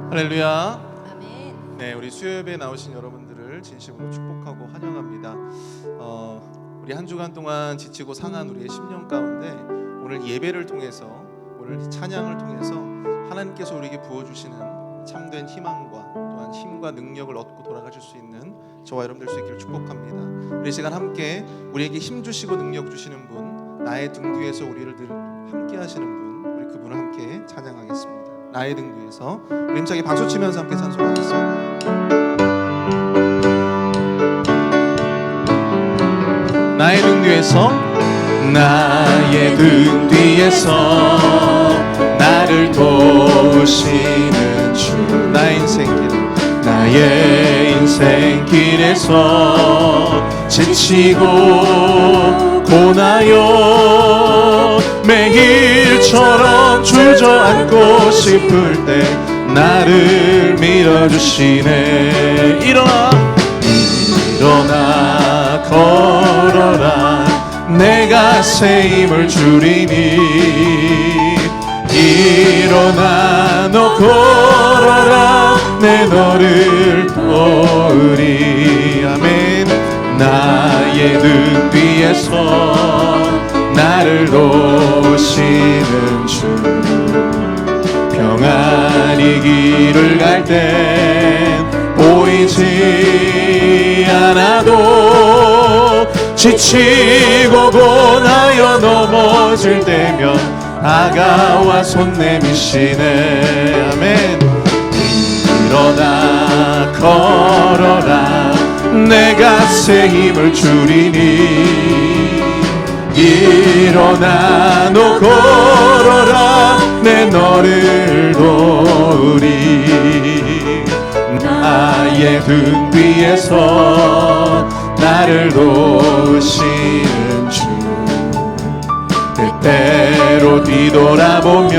할렐루야. 아멘. 네, 우리 수요예배에 나오신 여러분들을 진심으로 축복하고 환영합니다. 우리 한 주간 동안 지치고 상한 우리의 심령 가운데 오늘 예배를 통해서, 오늘 찬양을 통해서 하나님께서 우리에게 부어주시는 참된 희망과 또한 힘과 능력을 얻고 돌아가실 수 있는 저와 여러분들 수 있기를 축복합니다. 우리 시간 함께 우리에게 힘 주시고 능력 주시는 분, 나의 등 뒤에서 우리를 늘 함께 하시는 분, 우리 그분을 함께 찬양하겠습니다. 나의 등 뒤에서 우리 힘차게 박수 치면서 함께 찬송하겠습니다. 나의 등 뒤에서, 나의 등 뒤에서 나를 도우시는 주, 나의 인생길, 나의 인생길에서 지치고 고나요 매일처럼 주저앉고 싶을 때 나를 밀어주시네. 일어나 걸어라, 내가 새 힘을 주리니. 일어나 너 걸어라, 내 너를 도우리. 아멘. 나의 등 뒤에서 나를 도우시는 주, 평안히 길을 갈 땐 보이지 않아도 지치고 고나여 넘어질 때면 다가와 손 내미시네. 아멘. 일어나 걸어라, 내가 새 힘을 주리니. 일어나 너 걸어라, 내 너를 도우리. 나의 등 뒤에서 나를 도우시는 주, 때때로 뒤돌아보면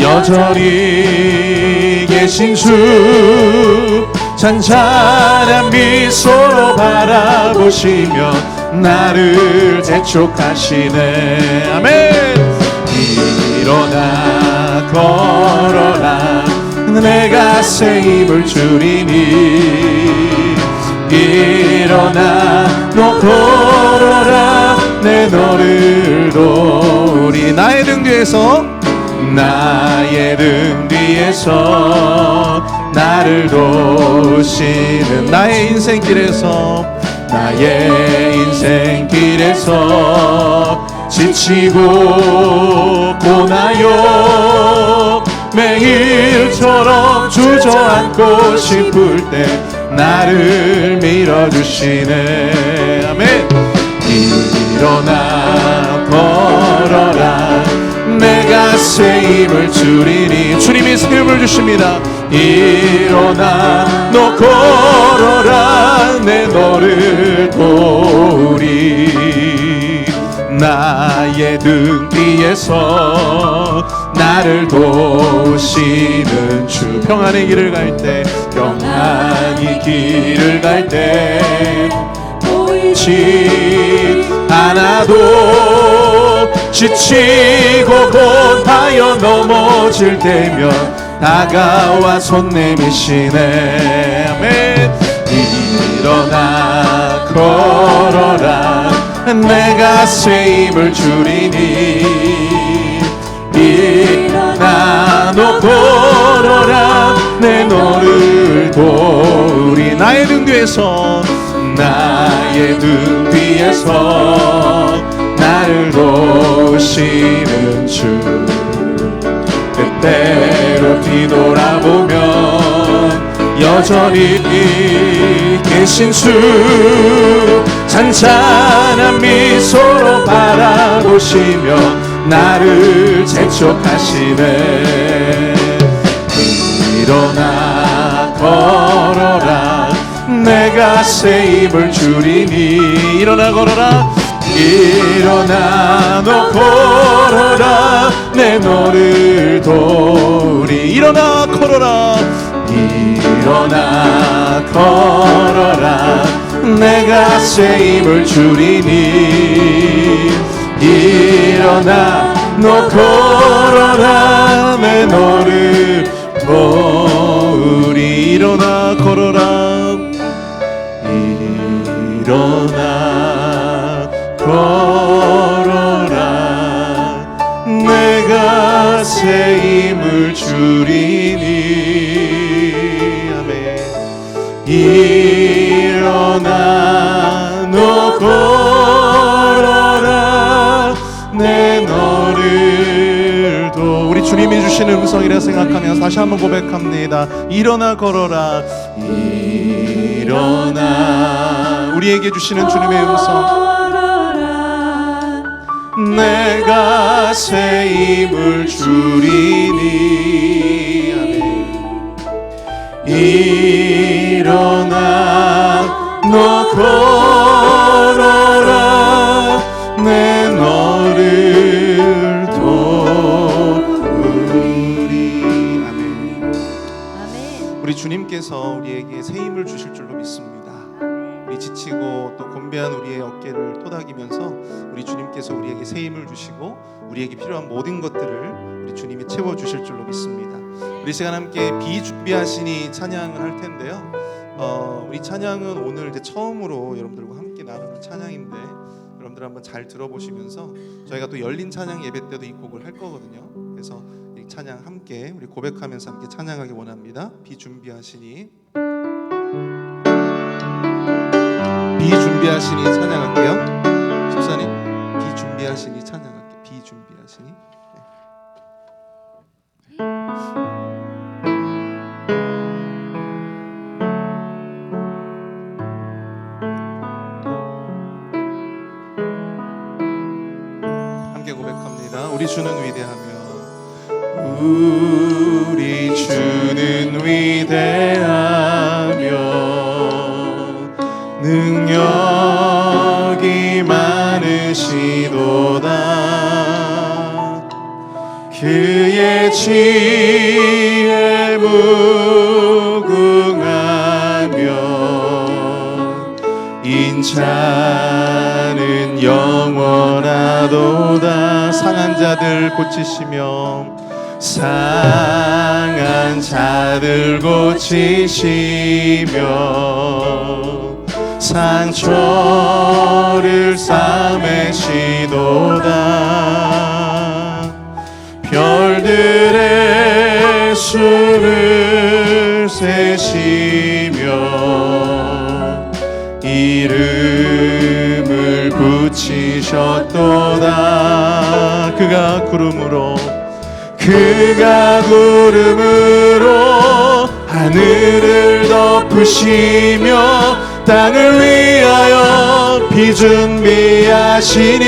여전히 계신 주, 잔잔한 미소로 바라보시며 나를 재촉하시네. 아멘. 일어나 걸어라, 내가 새 힘을 주리니. 일어나 너 걸어라, 내 너를 도우리. 나의 등 뒤에서, 나의 등 뒤에서 나를 도우시는, 나의 인생길에서, 나의 인생길에서 지치고 고나요 매일처럼 주저앉고 싶을 때 나를 밀어주시네. 아멘. 일어나 걸어라, 내가 새 힘을 주리니. 주님이 새 힘을 주십니다. 일어나 너 걸어라, 내 너를 도우리. 나의 등 뒤에서 나를 도우시는 주, 평안의 길을 갈 때, 평안히 길을 갈 때 보이지 않아도 지치고 고나여 넘어질 때면 다가와 손 내미시네. 아멘. 일어나 걸어라, 내가 새 힘을 주리니. 일어나 너 걸어라, 내 너를 도우리. 나의 등 뒤에서, 나의 등 뒤에서 나를 도우시는 주, 때때로 뒤돌아보면 여전히 계신 주, 잔잔한 미소로 바라보시며 나를 재촉하시네. 일어나 걸어라, 내가 새 힘을 주리니. 일어나 걸어라, 일어나 너 걸어라, 내 너를 도우리. 일어나 걸어라, 일어나 걸어라, 내가 새 힘을 주리니. 일어나 너 걸어라, 내 너를 도우리. 주리니. 아멘. 일어나 너 걸어라 내 너를 도. 우리 주님이 주신 음성이라 생각하며 다시 한번 고백합니다. 일어나 걸어라. 일어나. 우리에게 주시는 주님의 음성. 내가 새 힘을 주리니. 아멘. 일어나 너 걸어라 내 너를 도우리. 아멘. 우리 주님께서 우리에게 새 힘을 주실 줄로 믿습니다. 우리 지치고 또 곤배한 우리의 어깨를 토닥이면서 우리 주님께서 우리에게 새 힘을 주시고 우리에게 필요한 모든 것들을 우리 주님이 채워주실 줄로 믿습니다. 우리 시간 함께 비준비하시니 찬양을 할 텐데요. 우리 찬양은 오늘 이제 처음으로 여러분들과 함께 나누는 찬양인데 여러분들 한번 잘 들어보시면서 저희가 또 열린 찬양 예배 때도 이 곡을 할 거거든요. 그래서 이 찬양 함께 우리 고백하면서 함께 찬양하기 원합니다. 비준비하시니. 비준비하시니 찬양할게요. 집사님, 비준비하시니 찬양할게요. 비준비하시니. 함께 고백합니다. 우리 주는 위대하며 우리 주는 위대하며 능력이 많으시도다. 그의 지혜 무궁하며 인자는 영원하도다. 상한 자들 고치시며 상한 자들 고치시며 상처를 싸매시도다. 별들의 수를 세시며 이름을 붙이셨도다. 그가 구름으로 하늘을 덮으시며 땅을 위하여 비준비하시니.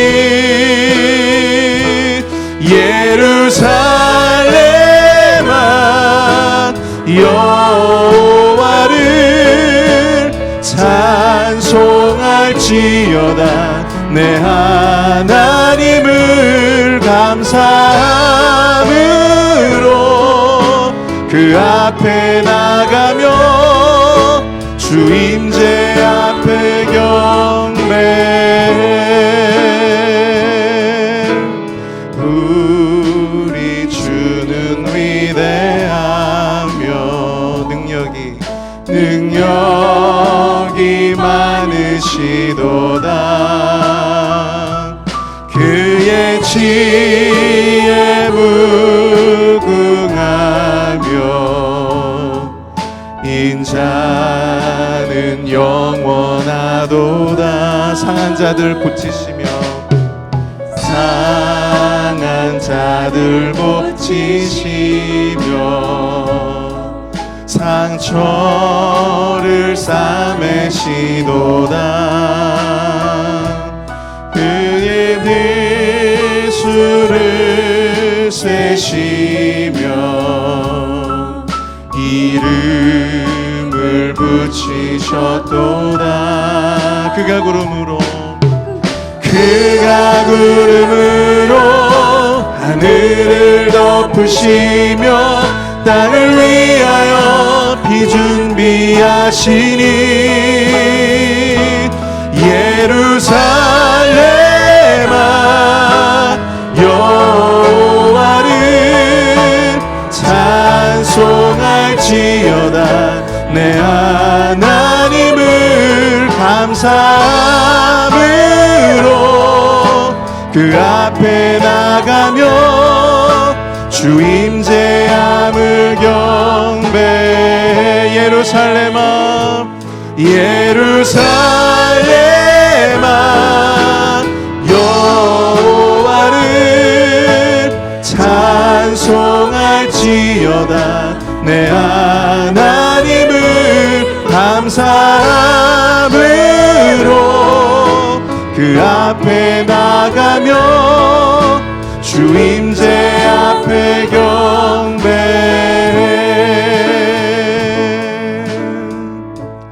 예루살렘아 여호와를 찬송할지어다. 내 하나님을 감사함으로 그 앞에 나가며 주 임재 앞에 경배해. 우리 주는 위대하며 능력이 많으시도다. 그의 지혜 무궁하며 인자는 영원하도다. 상한 자들 고치시며 상한 자들 고치시며 상처를 싸매시도다. 그의 비수를 세시며 이름을 붙이셨도다. 그가 구름으로 하늘을 덮으시며 땅을 위하여 비준비하시니. 예루살렘아 여호와를 찬송할지어다. 내 하나님을 감사함으로 그 앞에 나가며 주 주 임재함을 경배해. 예루살렘아 예루살렘아 여호와를 찬송할지어다. 내 하나님을 감사함으로 그 앞에 나가며 주 임재 앞에 경배해.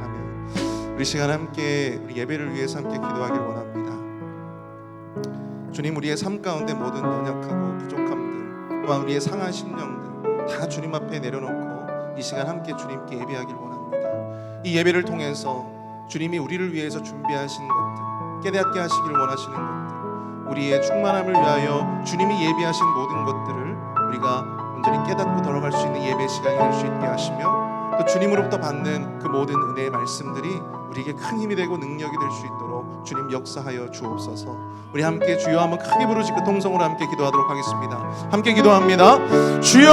아멘. 우리 시간 함께 우리 예배를 위해서 함께 기도하길 원합니다. 주님, 우리의 삶 가운데 모든 연약하고 부족함들, 또한 우리의 상한 심령들 다 주님 앞에 내려놓고 이 시간 함께 주님께 예배하길 원합니다. 이 예배를 통해서 주님이 우리를 위해서 준비하신 것들, 깨닫게 하시길 원하시는 것들, 우리의 충만함을 위하여 주님이 예비하신 모든 것들을 우리가 온전히 깨닫고 돌아갈 수 있는 예배 시간이 될 수 있게 하시며, 또 주님으로부터 받는 그 모든 은혜의 말씀들이 우리에게 큰 힘이 되고 능력이 될 수 있도록 주님 역사하여 주옵소서. 우리 함께 주여 한번 크게 부르짖고 통성으로 함께 기도하도록 하겠습니다. 함께 기도합니다. 주여!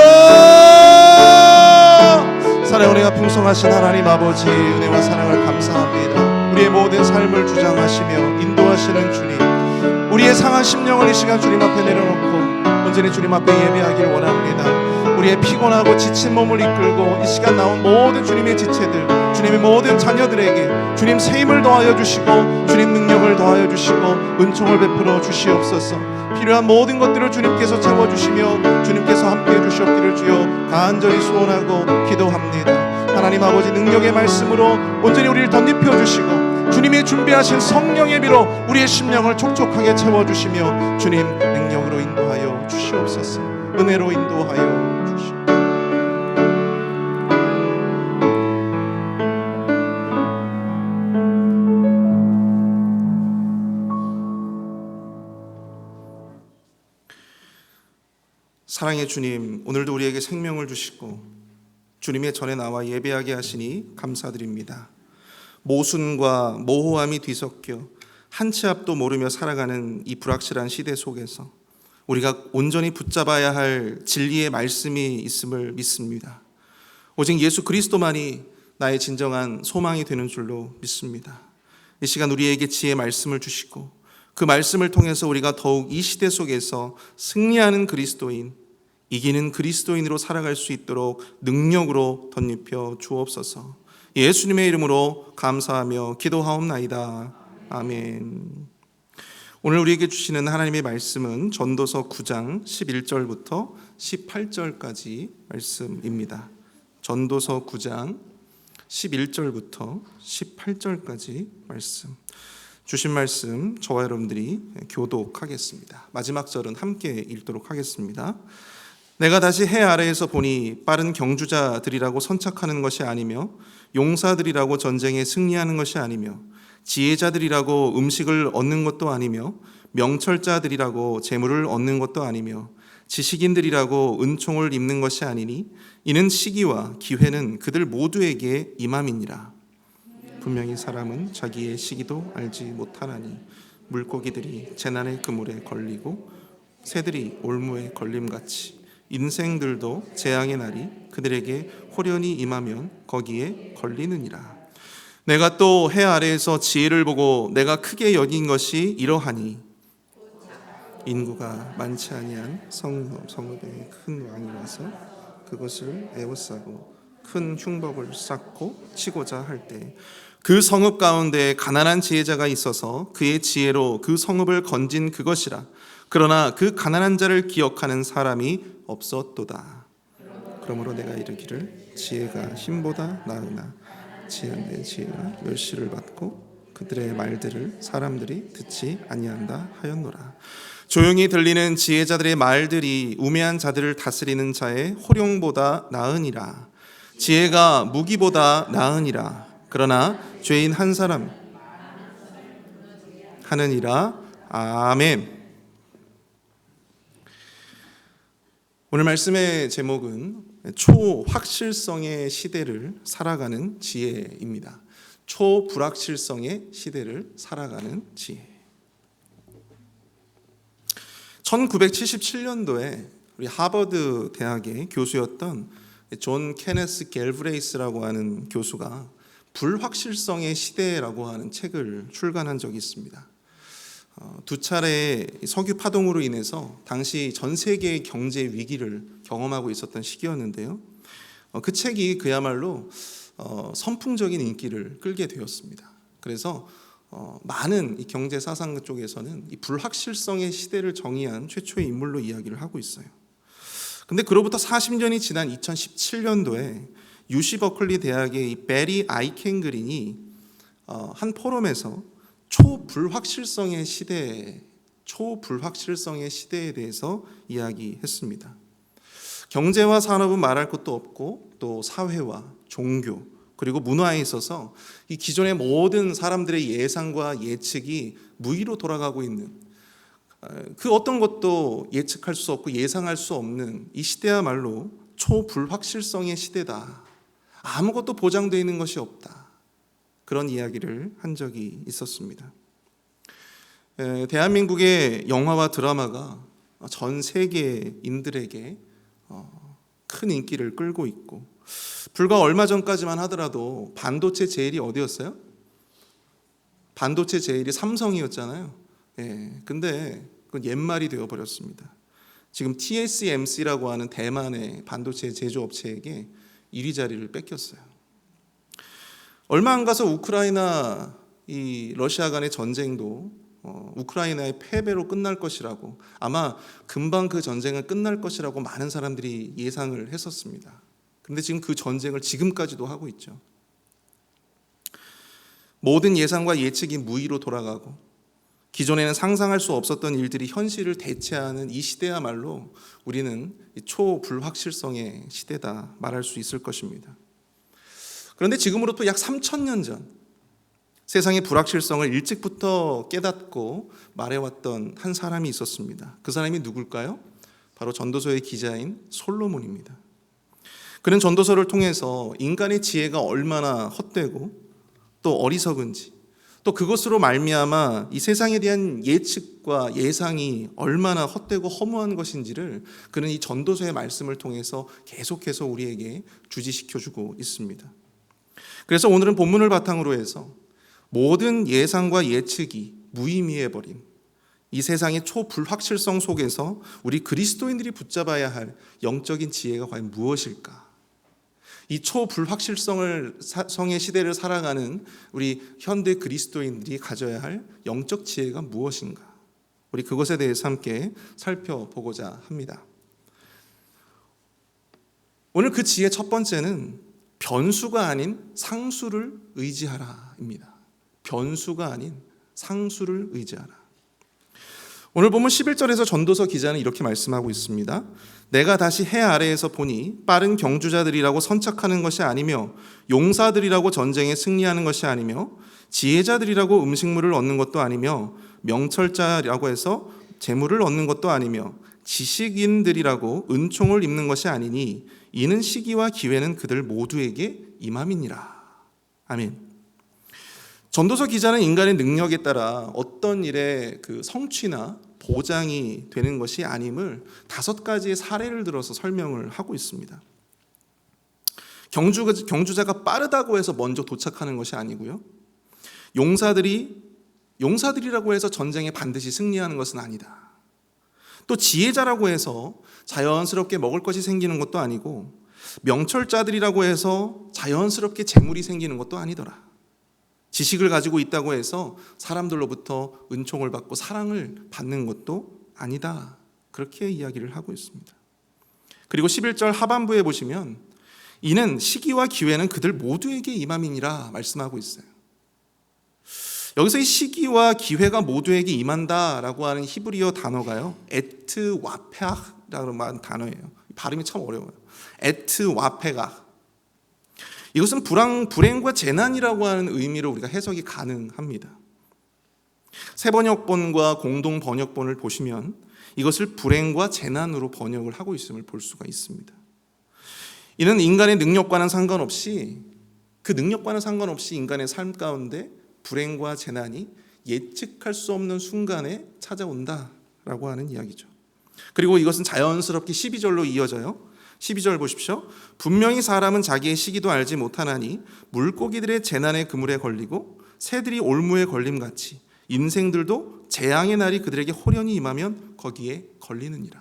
사랑의 은혜가 풍성하신 하나님 아버지, 은혜와 사랑을 감사합니다. 우리의 모든 삶을 주장하시며 인도하시는 주님, 우리의 상한 심령을 이 시간 주님 앞에 내려놓고 온전히 주님 앞에 예배하기를 원합니다. 우리의 피곤하고 지친 몸을 이끌고 이 시간 나온 모든 주님의 지체들, 주님의 모든 자녀들에게 주님 새 힘을 더하여 주시고 주님 능력을 더하여 주시고 은총을 베풀어 주시옵소서. 필요한 모든 것들을 주님께서 채워주시며 주님께서 함께해 주시옵기를 주여 간절히 소원하고 기도합니다. 하나님 아버지, 능력의 말씀으로 온전히 우리를 덧입혀 주시고 주님이 준비하신 성령의 비로 우리의 심령을 촉촉하게 채워주시며 주님 능력으로 인도하여 주시옵소서. 은혜로 인도하여 주시옵소서. 사랑의 주님, 오늘도 우리에게 생명을 주시고 주님의 전에 나와 예배하게 하시니 감사드립니다. 모순과 모호함이 뒤섞여 한 치 앞도 모르며 살아가는 이 불확실한 시대 속에서 우리가 온전히 붙잡아야 할 진리의 말씀이 있음을 믿습니다. 오직 예수 그리스도만이 나의 진정한 소망이 되는 줄로 믿습니다. 이 시간 우리에게 지혜의 말씀을 주시고 그 말씀을 통해서 우리가 더욱 이 시대 속에서 승리하는 그리스도인, 이기는 그리스도인으로 살아갈 수 있도록 능력으로 덧입혀 주옵소서. 예수님의 이름으로 감사하며 기도하옵나이다. 아멘. 오늘 우리에게 주시는 하나님의 말씀은 전도서 9장 11절부터 18절까지 말씀입니다. 전도서 9장 11절부터 18절까지 말씀. 주신 말씀 저와 여러분들이 교독하겠습니다. 마지막 절은 함께 읽도록 하겠습니다. 내가 다시 해 아래에서 보니 빠른 경주자들이라고 선착하는 것이 아니며 용사들이라고 전쟁에 승리하는 것이 아니며 지혜자들이라고 음식을 얻는 것도 아니며 명철자들이라고 재물을 얻는 것도 아니며 지식인들이라고 은총을 입는 것이 아니니 이는 시기와 기회는 그들 모두에게 임함이니라. 분명히 사람은 자기의 시기도 알지 못하나니 물고기들이 재난의 그물에 걸리고 새들이 올무에 걸림같이 인생들도 재앙의 날이 그들에게 호련히 임하면 거기에 걸리느니라. 내가 또 해 아래에서 지혜를 보고 내가 크게 여긴 것이 이러하니 인구가 많지 아니한 성읍에 큰 왕이 와서 그것을 에워싸고 큰 흉법을 쌓고 치고자 할 때 그 성읍 가운데 가난한 지혜자가 있어서 그의 지혜로 그 성읍을 건진 그것이라. 그러나 그 가난한 자를 기억하는 사람이 없었도다. 그러므로 내가 이르기를 지혜가 힘보다 나으나 지혜인데 지혜가 멸시를 받고 그들의 말들을 사람들이 듣지 아니한다 하였노라. 조용히 들리는 지혜자들의 말들이 우매한 자들을 다스리는 자의 호령보다 나으니라. 지혜가 무기보다 나으니라. 그러나 죄인 한 사람 하느니라. 아멘. 오늘 말씀의 제목은 초확실성의 시대를 살아가는 지혜입니다. 초불확실성의 시대를 살아가는 지혜. 1977년도에 우리 하버드 대학의 교수였던 존 케네스 갤브레이스라고 하는 교수가 불확실성의 시대라고 하는 책을 출간한 적이 있습니다. 두 차례 석유 파동으로 인해서 당시 전 세계의 경제 위기를 경험하고 있었던 시기였는데요. 그 책이 그야말로 선풍적인 인기를 끌게 되었습니다. 그래서 많은 이 경제 사상 쪽에서는 이 불확실성의 시대를 정의한 최초의 인물로 이야기를 하고 있어요. 근데 그로부터 40년이 지난 2017년도에 UC 버클리 대학의 이 베리 아이켄그린이 한 포럼에서 초불확실성의 시대에 대해서 이야기했습니다. 경제와 산업은 말할 것도 없고 또 사회와 종교 그리고 문화에 있어서 이 기존의 모든 사람들의 예상과 예측이 무의로 돌아가고 있는 그 어떤 것도 예측할 수 없고 예상할 수 없는 이 시대야말로 초불확실성의 시대다. 아무것도 보장되어 있는 것이 없다. 그런 이야기를 한 적이 있었습니다. 대한민국의 영화와 드라마가 전 세계인들에게 큰 인기를 끌고 있고 불과 얼마 전까지만 하더라도 반도체 제일이 어디였어요? 반도체 제일이 삼성이었잖아요. 근데 그건 옛말이 되어버렸습니다. 지금 TSMC라고 하는 대만의 반도체 제조업체에게 1위 자리를 뺏겼어요. 얼마 안 가서 우크라이나 러시아 간의 전쟁도 우크라이나의 패배로 끝날 것이라고 아마 금방 그 전쟁은 끝날 것이라고 많은 사람들이 예상을 했었습니다. 그런데 지금 그 전쟁을 지금까지도 하고 있죠. 모든 예상과 예측이 무의로 돌아가고 기존에는 상상할 수 없었던 일들이 현실을 대체하는 이 시대야말로 우리는 초불확실성의 시대다 말할 수 있을 것입니다. 그런데 지금으로부터 약 3,000년 전 세상의 불확실성을 일찍부터 깨닫고 말해왔던 한 사람이 있었습니다. 그 사람이 누굴까요? 바로 전도서의 기자인 솔로몬입니다. 그는 전도서를 통해서 인간의 지혜가 얼마나 헛되고 또 어리석은지 또 그것으로 말미암아 이 세상에 대한 예측과 예상이 얼마나 헛되고 허무한 것인지를 그는 이 전도서의 말씀을 통해서 계속해서 우리에게 주지시켜주고 있습니다. 그래서 오늘은 본문을 바탕으로 해서 모든 예상과 예측이 무의미해버린 이 세상의 초불확실성 속에서 우리 그리스도인들이 붙잡아야 할 영적인 지혜가 과연 무엇일까? 이 초불확실성의 시대를 살아가는 우리 현대 그리스도인들이 가져야 할 영적 지혜가 무엇인가? 우리 그것에 대해서 함께 살펴보고자 합니다. 오늘 그 지혜 첫 번째는 변수가 아닌 상수를 의지하라입니다. 변수가 아닌 상수를 의지하라. 오늘 보면 11절에서 전도서 기자는 이렇게 말씀하고 있습니다. 내가 다시 해 아래에서 보니 빠른 경주자들이라고 선착하는 것이 아니며 용사들이라고 전쟁에 승리하는 것이 아니며 지혜자들이라고 음식물을 얻는 것도 아니며 명철자라고 해서 재물을 얻는 것도 아니며 지식인들이라고 은총을 입는 것이 아니니 이는 시기와 기회는 그들 모두에게 임함이니라. 아멘. 전도서 기자는 인간의 능력에 따라 어떤 일의 그 성취나 보장이 되는 것이 아님을 5가지의 사례를 들어서 설명을 하고 있습니다. 경주자가 빠르다고 해서 먼저 도착하는 것이 아니고요. 용사들이라고 해서 전쟁에 반드시 승리하는 것은 아니다. 또 지혜자라고 해서 자연스럽게 먹을 것이 생기는 것도 아니고 명철자들이라고 해서 자연스럽게 재물이 생기는 것도 아니더라. 지식을 가지고 있다고 해서 사람들로부터 은총을 받고 사랑을 받는 것도 아니다. 그렇게 이야기를 하고 있습니다. 그리고 11절 하반부에 보시면 이는 시기와 기회는 그들 모두에게 임함이니라 말씀하고 있어요. 여기서 이 시기와 기회가 모두에게 임한다라고 하는 히브리어 단어가요. 에트 와페아라고 하는 단어예요. 발음이 참 어려워요. 에트 와페가. 이것은 불행과 재난이라고 하는 의미로 우리가 해석이 가능합니다. 새 번역본과 공동 번역본을 보시면 이것을 불행과 재난으로 번역을 하고 있음을 볼 수가 있습니다. 이는 인간의 능력과는 상관없이 인간의 삶 가운데 불행과 재난이 예측할 수 없는 순간에 찾아온다라고 하는 이야기죠. 그리고 이것은 자연스럽게 12절로 이어져요. 12절 보십시오. 분명히 사람은 자기의 시기도 알지 못하나니 물고기들의 재난의 그물에 걸리고 새들이 올무에 걸림같이 인생들도 재앙의 날이 그들에게 호련히 임하면 거기에 걸리느니라.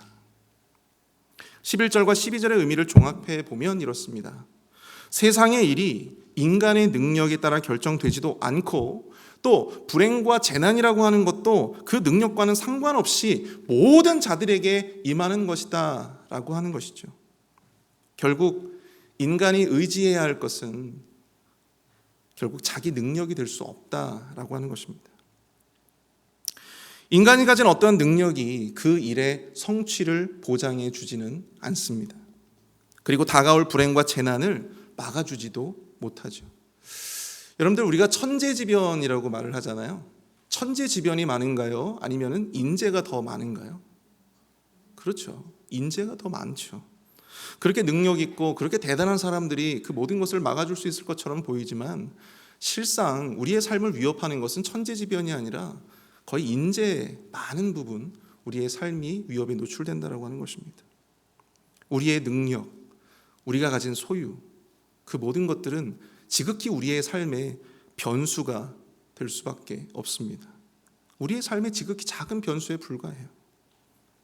11절과 12절의 의미를 종합해 보면 이렇습니다. 세상의 일이 인간의 능력에 따라 결정되지도 않고 또 불행과 재난이라고 하는 것도 그 능력과는 상관없이 모든 자들에게 임하는 것이다 라고 하는 것이죠. 결국 인간이 의지해야 할 것은 결국 자기 능력이 될 수 없다라고 하는 것입니다. 인간이 가진 어떠한 능력이 그 일의 성취를 보장해 주지는 않습니다. 그리고 다가올 불행과 재난을 막아주지도 못하죠. 여러분들, 우리가 천재지변이라고 말을 하잖아요. 천재지변이 많은가요? 아니면 인재가 더 많은가요? 그렇죠. 인재가 더 많죠. 그렇게 능력 있고 그렇게 대단한 사람들이 그 모든 것을 막아줄 수 있을 것처럼 보이지만 실상 우리의 삶을 위협하는 것은 천재지변이 아니라 거의 인재 많은 부분 우리의 삶이 위협에 노출된다라고 하는 것입니다. 우리의 능력, 우리가 가진 소유, 그 모든 것들은 지극히 우리의 삶의 변수가 될 수밖에 없습니다. 우리의 삶의 지극히 작은 변수에 불과해요.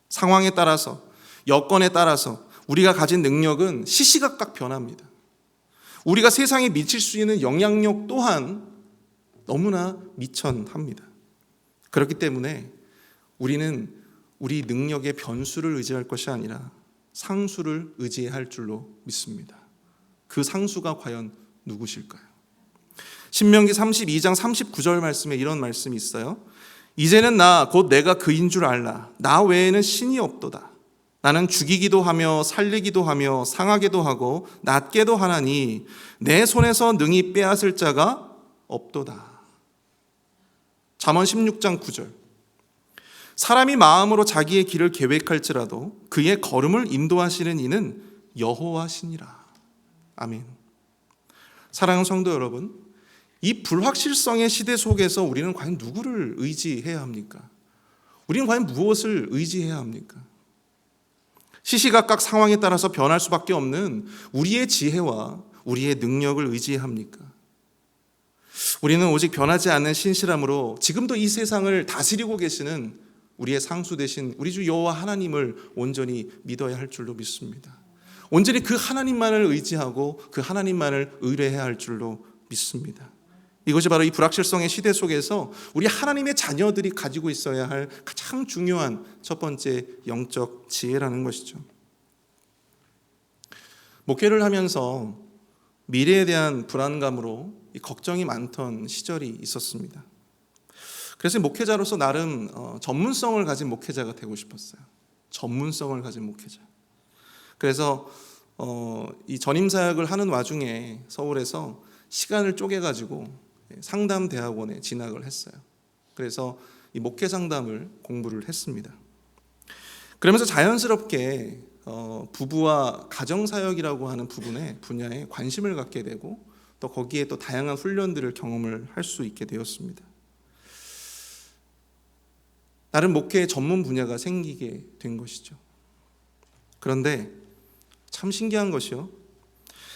상황에 따라서, 여건에 따라서 우리가 가진 능력은 시시각각 변합니다. 우리가 세상에 미칠 수 있는 영향력 또한 너무나 미천합니다. 그렇기 때문에 우리는 우리 능력의 변수를 의지할 것이 아니라 상수를 의지해야 할 줄로 믿습니다. 그 상수가 과연 누구실까요? 신명기 32장 39절 말씀에 이런 말씀이 있어요. 이제는 나 곧 내가 그인 줄 알라. 나 외에는 신이 없도다. 나는 죽이기도 하며 살리기도 하며 상하게도 하고 낫게도 하나니 내 손에서 능히 빼앗을 자가 없도다. 잠언 16장 9절. 사람이 마음으로 자기의 길을 계획할지라도 그의 걸음을 인도하시는 이는 여호와시니라. 아멘. 사랑하는 성도 여러분, 이 불확실성의 시대 속에서 우리는 과연 누구를 의지해야 합니까? 우리는 과연 무엇을 의지해야 합니까? 시시각각 상황에 따라서 변할 수밖에 없는 우리의 지혜와 우리의 능력을 의지해야 합니까? 우리는 오직 변하지 않는 신실함으로 지금도 이 세상을 다스리고 계시는 우리의 상수 되신 우리 주 여호와 하나님을 온전히 믿어야 할 줄로 믿습니다. 온전히 그 하나님만을 의지하고 그 하나님만을 의뢰해야 할 줄로 믿습니다. 이것이 바로 이 불확실성의 시대 속에서 우리 하나님의 자녀들이 가지고 있어야 할 가장 중요한 첫 번째 영적 지혜라는 것이죠. 목회를 하면서 미래에 대한 불안감으로 걱정이 많던 시절이 있었습니다. 그래서 목회자로서 나름 전문성을 가진 목회자가 되고 싶었어요. 전문성을 가진 목회자. 그래서 이 전임 사역을 하는 와중에 서울에서 시간을 쪼개가지고 상담 대학원에 진학을 했어요. 그래서 이 목회 상담을 공부를 했습니다. 그러면서 자연스럽게 부부와 가정 사역이라고 하는 부분에 분야에 관심을 갖게 되고 또 거기에 또 다양한 훈련들을 경험을 할 수 있게 되었습니다. 나름 목회의 전문 분야가 생기게 된 것이죠. 그런데 참 신기한 것이요.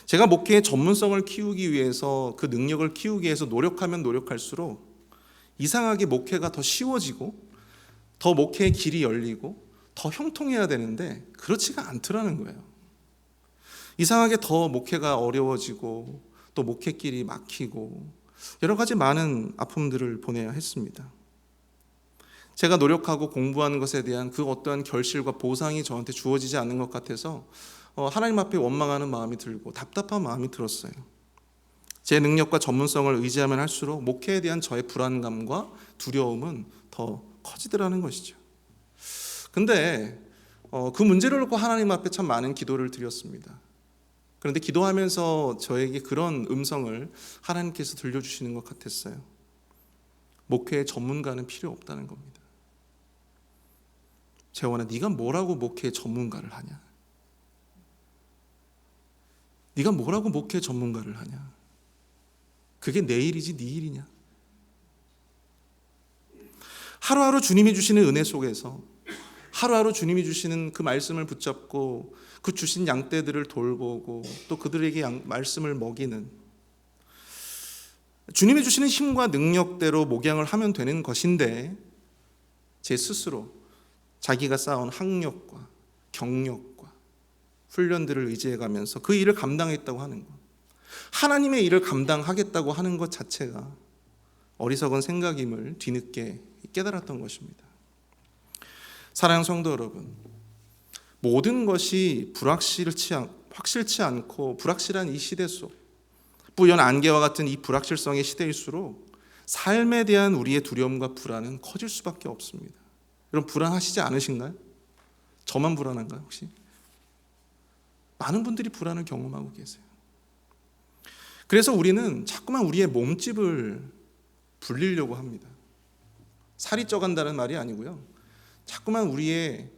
제가 목회의 전문성을 키우기 위해서 그 능력을 키우기 위해서 노력하면 노력할수록 이상하게 목회가 더 쉬워지고 더 목회의 길이 열리고 더 형통해야 되는데 그렇지가 않더라는 거예요. 이상하게 더 목회가 어려워지고 또 목회길이 막히고 여러 가지 많은 아픔들을 보내야 했습니다. 제가 노력하고 공부하는 것에 대한 그 어떠한 결실과 보상이 저한테 주어지지 않는 것 같아서 하나님 앞에 원망하는 마음이 들고 답답한 마음이 들었어요. 제 능력과 전문성을 의지하면 할수록 목회에 대한 저의 불안감과 두려움은 더 커지더라는 것이죠. 근데 그 문제를 놓고 하나님 앞에 참 많은 기도를 드렸습니다. 그런데 기도하면서 저에게 그런 음성을 하나님께서 들려주시는 것 같았어요. 목회의 전문가는 필요 없다는 겁니다. 재원아, 네가 뭐라고 목회의 전문가를 하냐? 네가 뭐라고 목회 전문가를 하냐? 그게 내 일이지 네 일이냐? 하루하루 주님이 주시는 은혜 속에서 하루하루 주님이 주시는 그 말씀을 붙잡고 그 주신 양떼들을 돌보고 또 그들에게 말씀을 먹이는, 주님이 주시는 힘과 능력대로 목양을 하면 되는 것인데 제 스스로 자기가 쌓은 학력과 경력과 훈련들을 의지해가면서 그 일을 감당했다고 하는 것, 하나님의 일을 감당하겠다고 하는 것 자체가 어리석은 생각임을 뒤늦게 깨달았던 것입니다. 사랑하는 성도 여러분, 모든 것이 확실치 않고 불확실한 이 시대 속, 뿌연 안개와 같은 이 불확실성의 시대일수록 삶에 대한 우리의 두려움과 불안은 커질 수밖에 없습니다. 여러분, 불안하시지 않으신가요? 저만 불안한가요 혹시? 많은 분들이 불안을 경험하고 계세요. 그래서 우리는 자꾸만 우리의 몸집을 불리려고 합니다. 살이 쪄간다는 말이 아니고요, 자꾸만 우리의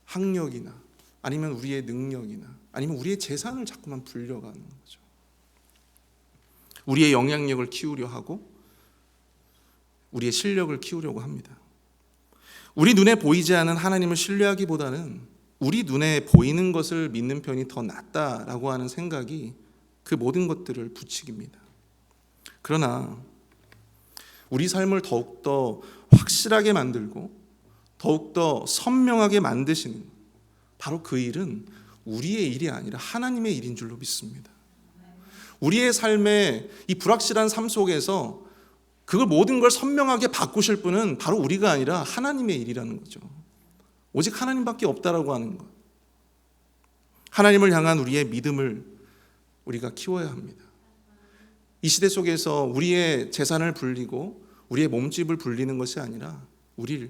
학력이나 아니면 우리의 능력이나 아니면 우리의 재산을 자꾸만 불려가는 거죠. 우리의 영향력을 키우려 하고 우리의 실력을 키우려고 합니다. 우리 눈에 보이지 않는 하나님을 신뢰하기보다는 우리 눈에 보이는 것을 믿는 편이 더 낫다라고 하는 생각이 그 모든 것들을 부추깁니다. 그러나 우리 삶을 더욱더 확실하게 만들고 더욱더 선명하게 만드시는 바로 그 일은 우리의 일이 아니라 하나님의 일인 줄로 믿습니다. 우리의 삶의 이 불확실한 삶 속에서 그걸 모든 걸 선명하게 바꾸실 분은 바로 우리가 아니라 하나님의 일이라는 거죠. 오직 하나님밖에 없다라고 하는 것. 하나님을 향한 우리의 믿음을 우리가 키워야 합니다. 이 시대 속에서 우리의 재산을 불리고 우리의 몸집을 불리는 것이 아니라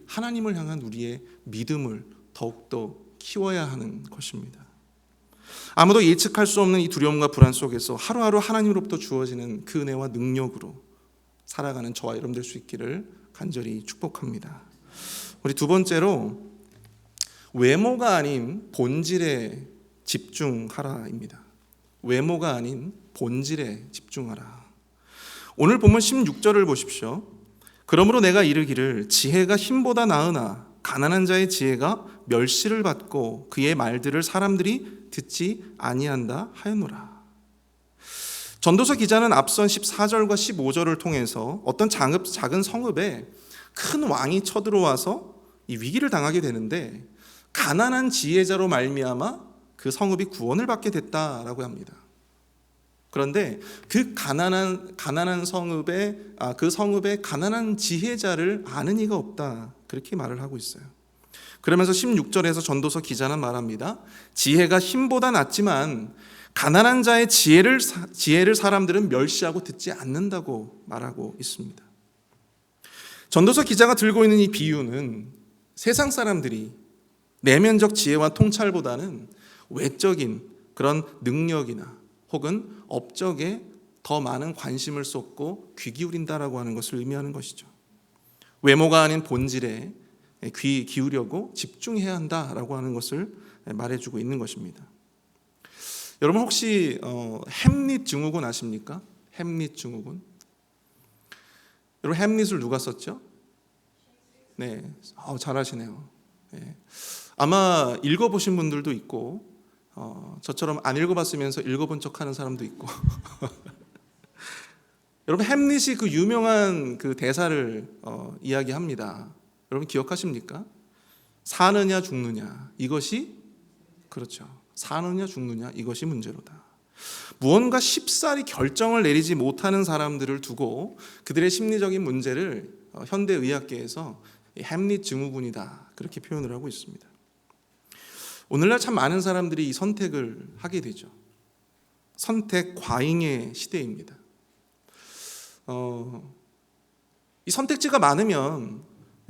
하나님을 향한 우리의 믿음을 더욱더 키워야 하는 것입니다. 아무도 예측할 수 없는 이 두려움과 불안 속에서 하루하루 하나님으로부터 주어지는 그 은혜와 능력으로 살아가는 저와 여러분 될 수 있기를 간절히 축복합니다. 우리 두 번째로 외모가 아닌 본질에 집중하라입니다. 외모가 아닌 본질에 집중하라. 오늘 본문 16절을 보십시오. 그러므로 내가 이르기를 지혜가 힘보다 나으나 가난한 자의 지혜가 멸시를 받고 그의 말들을 사람들이 듣지 아니한다 하였노라. 전도서 기자는 앞선 14절과 15절을 통해서 어떤 작은 성읍에 큰 왕이 쳐들어와서 이 위기를 당하게 되는데 가난한 지혜자로 말미암아 그 성읍이 구원을 받게 됐다라고 합니다. 그런데 그 가난한 성읍에 그 성읍에 가난한 지혜자를 아는 이가 없다, 그렇게 말을 하고 있어요. 그러면서 16절에서 전도서 기자는 말합니다. 지혜가 힘보다 낫지만 가난한 자의 지혜를 사람들은 멸시하고 듣지 않는다고 말하고 있습니다. 전도서 기자가 들고 있는 이 비유는 세상 사람들이 내면적 지혜와 통찰보다는 외적인 그런 능력이나 혹은 업적에 더 많은 관심을 쏟고 귀 기울인다라고 하는 것을 의미하는 것이죠. 외모가 아닌 본질에 귀 기울이려고 집중해야 한다라고 하는 것을 말해주고 있는 것입니다. 여러분 혹시 햄릿 증후군 아십니까? 햄릿 증후군. 여러분 햄릿을 누가 썼죠? 네, 잘하시네요. 네. 아마 읽어보신 분들도 있고 저처럼 안 읽어봤으면서 읽어본 척하는 사람도 있고. 여러분 햄릿이 그 유명한 그 대사를 이야기합니다. 여러분 기억하십니까? 사느냐 죽느냐 이것이, 그렇죠, 사느냐 죽느냐 이것이 문제로다. 무언가 쉽사리 결정을 내리지 못하는 사람들을 두고 그들의 심리적인 문제를 현대의학계에서 햄릿 증후군이다, 그렇게 표현을 하고 있습니다. 오늘날 참 많은 사람들이 이 선택을 하게 되죠. 선택 과잉의 시대입니다. 이 선택지가 많으면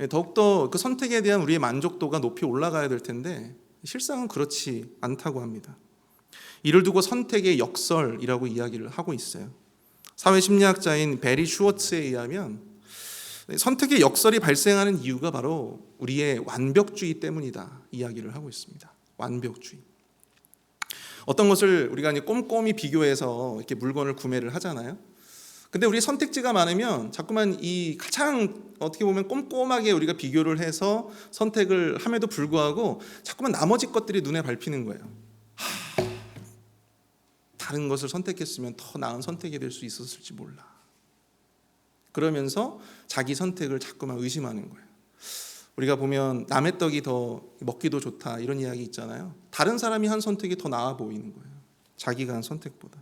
더욱더 그 선택에 대한 우리의 만족도가 높이 올라가야 될 텐데 실상은 그렇지 않다고 합니다. 이를 두고 선택의 역설이라고 이야기를 하고 있어요. 사회심리학자인 베리 슈워츠에 의하면 선택의 역설이 발생하는 이유가 바로 우리의 완벽주의 때문이다 이야기를 하고 있습니다. 완벽주의. 어떤 것을 우리가 이제 꼼꼼히 비교해서 이렇게 물건을 구매를 하잖아요. 근데 우리 선택지가 많으면 자꾸만 이 가장 어떻게 보면 꼼꼼하게 우리가 비교를 해서 선택을 함에도 불구하고 자꾸만 나머지 것들이 눈에 밟히는 거예요. 다른 것을 선택했으면 더 나은 선택이 될 수 있었을지 몰라. 그러면서 자기 선택을 자꾸만 의심하는 거예요. 우리가 보면 남의 떡이 더 먹기도 좋다 이런 이야기 있잖아요. 다른 사람이 한 선택이 더 나아 보이는 거예요. 자기가 한 선택보다.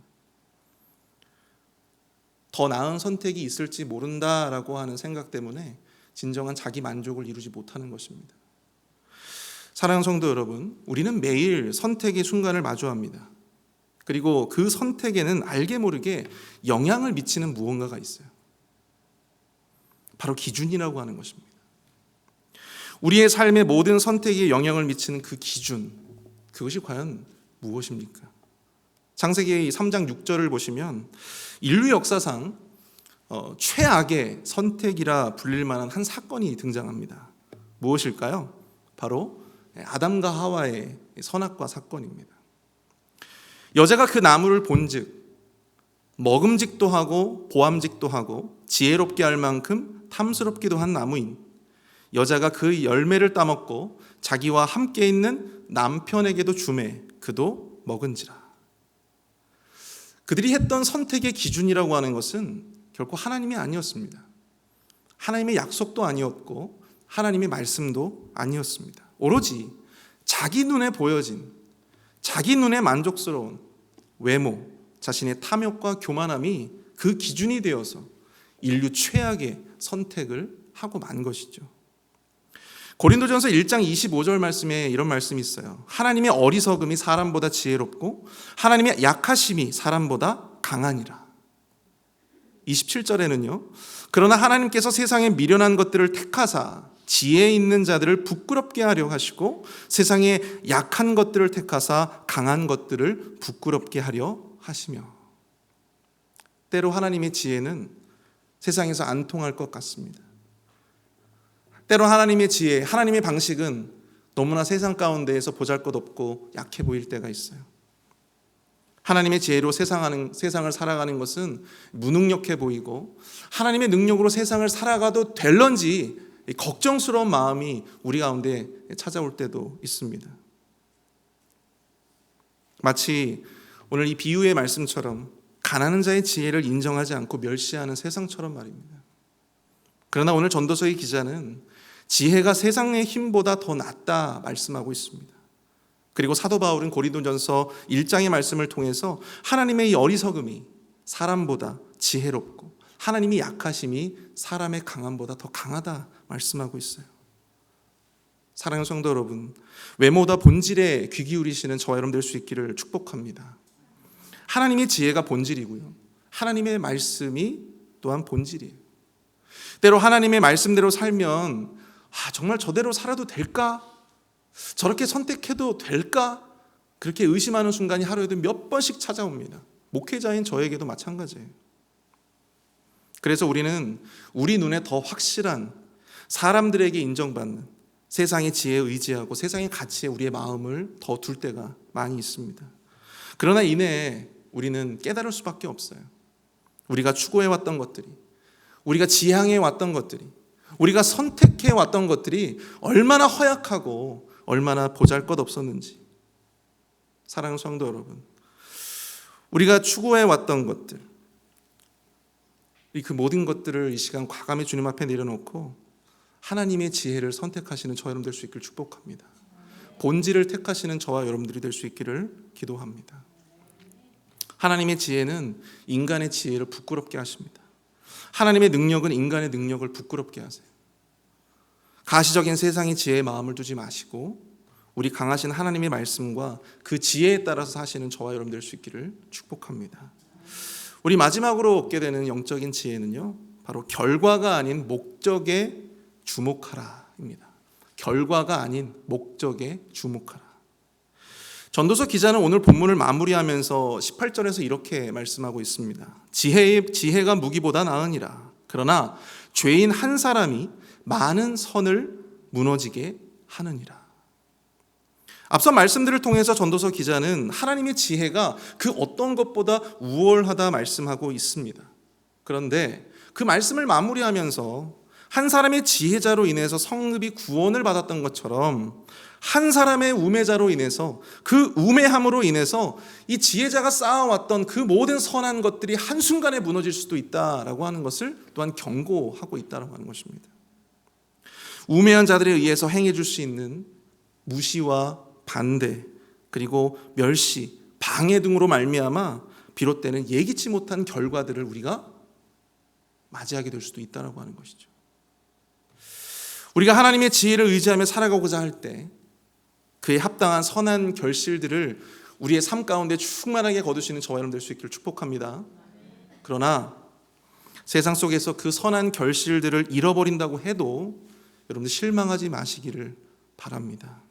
더 나은 선택이 있을지 모른다라고 하는 생각 때문에 진정한 자기 만족을 이루지 못하는 것입니다. 사랑하는 성도 여러분, 우리는 매일 선택의 순간을 마주합니다. 그리고 그 선택에는 알게 모르게 영향을 미치는 무언가가 있어요. 바로 기준이라고 하는 것입니다. 우리의 삶의 모든 선택에 영향을 미치는 그 기준, 그것이 과연 무엇입니까? 창세기 3장 6절을 보시면 인류 역사상 최악의 선택이라 불릴 만한 한 사건이 등장합니다. 무엇일까요? 바로 아담과 하와의 선악과 사건입니다. 여자가 그 나무를 본즉 먹음직도 하고 보암직도 하고 지혜롭게 할 만큼 탐스럽기도 한 나무인 여자가 그 열매를 따먹고 자기와 함께 있는 남편에게도 주매 그도 먹은지라. 그들이 했던 선택의 기준이라고 하는 것은 결코 하나님이 아니었습니다. 하나님의 약속도 아니었고 하나님의 말씀도 아니었습니다. 오로지 자기 눈에 보여진, 자기 눈에 만족스러운 외모, 자신의 탐욕과 교만함이 그 기준이 되어서 인류 최악의 선택을 하고 만 것이죠. 고린도전서 1장 25절 말씀에 이런 말씀이 있어요. 하나님의 어리석음이 사람보다 지혜롭고 하나님의 약하심이 사람보다 강하니라. 27절에는요. 그러나 하나님께서 세상에 미련한 것들을 택하사 지혜 있는 자들을 부끄럽게 하려 하시고 세상에 약한 것들을 택하사 강한 것들을 부끄럽게 하려 하시며. 때로 하나님의 지혜는 세상에서 안 통할 것 같습니다. 때로 하나님의 지혜, 하나님의 방식은 너무나 세상 가운데에서 보잘것없고 약해 보일 때가 있어요. 하나님의 지혜로 세상을 살아가는 것은 무능력해 보이고 하나님의 능력으로 세상을 살아가도 될런지 걱정스러운 마음이 우리 가운데 찾아올 때도 있습니다. 마치 오늘 이 비유의 말씀처럼 가난한 자의 지혜를 인정하지 않고 멸시하는 세상처럼 말입니다. 그러나 오늘 전도서의 기자는 지혜가 세상의 힘보다 더 낫다 말씀하고 있습니다. 그리고 사도 바울은 고린도전서 1장의 말씀을 통해서 하나님의 이 어리석음이 사람보다 지혜롭고 하나님이 약하심이 사람의 강함보다 더 강하다 말씀하고 있어요. 사랑하는 성도 여러분, 외모보다 본질에 귀 기울이시는 저와 여러분 될 수 있기를 축복합니다. 하나님의 지혜가 본질이고요. 하나님의 말씀이 또한 본질이에요. 때로 하나님의 말씀대로 살면 정말 저대로 살아도 될까? 저렇게 선택해도 될까? 그렇게 의심하는 순간이 하루에도 몇 번씩 찾아옵니다. 목회자인 저에게도 마찬가지예요. 그래서 우리는 우리 눈에 더 확실한 사람들에게 인정받는 세상의 지혜에 의지하고 세상의 가치에 우리의 마음을 더 둘 때가 많이 있습니다. 그러나 이내에 우리는 깨달을 수밖에 없어요. 우리가 추구해왔던 것들이, 우리가 지향해왔던 것들이, 우리가 선택해왔던 것들이 얼마나 허약하고 얼마나 보잘것없었는지. 사랑하는 성도 여러분, 우리가 추구해왔던 것들, 그 모든 것들을 이 시간 과감히 주님 앞에 내려놓고 하나님의 지혜를 선택하시는 저 여러분 될 수 있기를 축복합니다. 본질을 택하시는 저와 여러분들이 될 수 있기를 기도합니다. 하나님의 지혜는 인간의 지혜를 부끄럽게 하십니다. 하나님의 능력은 인간의 능력을 부끄럽게 하세요. 가시적인 세상의 지혜에 마음을 두지 마시고 우리 강하신 하나님의 말씀과 그 지혜에 따라서 사시는 저와 여러분 될 수 있기를 축복합니다. 우리 마지막으로 얻게 되는 영적인 지혜는요, 바로 결과가 아닌 목적에 주목하라입니다. 결과가 아닌 목적에 주목하라. 전도서 기자는 오늘 본문을 마무리하면서 18절에서 이렇게 말씀하고 있습니다. 지혜가 무기보다 나으니라. 그러나 죄인 한 사람이 많은 선을 무너지게 하느니라. 앞서 말씀들을 통해서 전도서 기자는 하나님의 지혜가 그 어떤 것보다 우월하다 말씀하고 있습니다. 그런데 그 말씀을 마무리하면서 한 사람의 지혜자로 인해서 성읍이 구원을 받았던 것처럼 한 사람의 우매자로 인해서 그 우매함으로 인해서 이 지혜자가 쌓아왔던 그 모든 선한 것들이 한순간에 무너질 수도 있다라고 하는 것을 또한 경고하고 있다라고 하는 것입니다. 우매한 자들에 의해서 행해줄 수 있는 무시와 반대 그리고 멸시, 방해 등으로 말미암아 비롯되는 예기치 못한 결과들을 우리가 맞이하게 될 수도 있다라고 하는 것이죠. 우리가 하나님의 지혜를 의지하며 살아가고자 할 때 그에 합당한 선한 결실들을 우리의 삶 가운데 충만하게 거두시는 저와 여러분 될 수 있기를 축복합니다. 그러나 세상 속에서 그 선한 결실들을 잃어버린다고 해도 여러분들 실망하지 마시기를 바랍니다.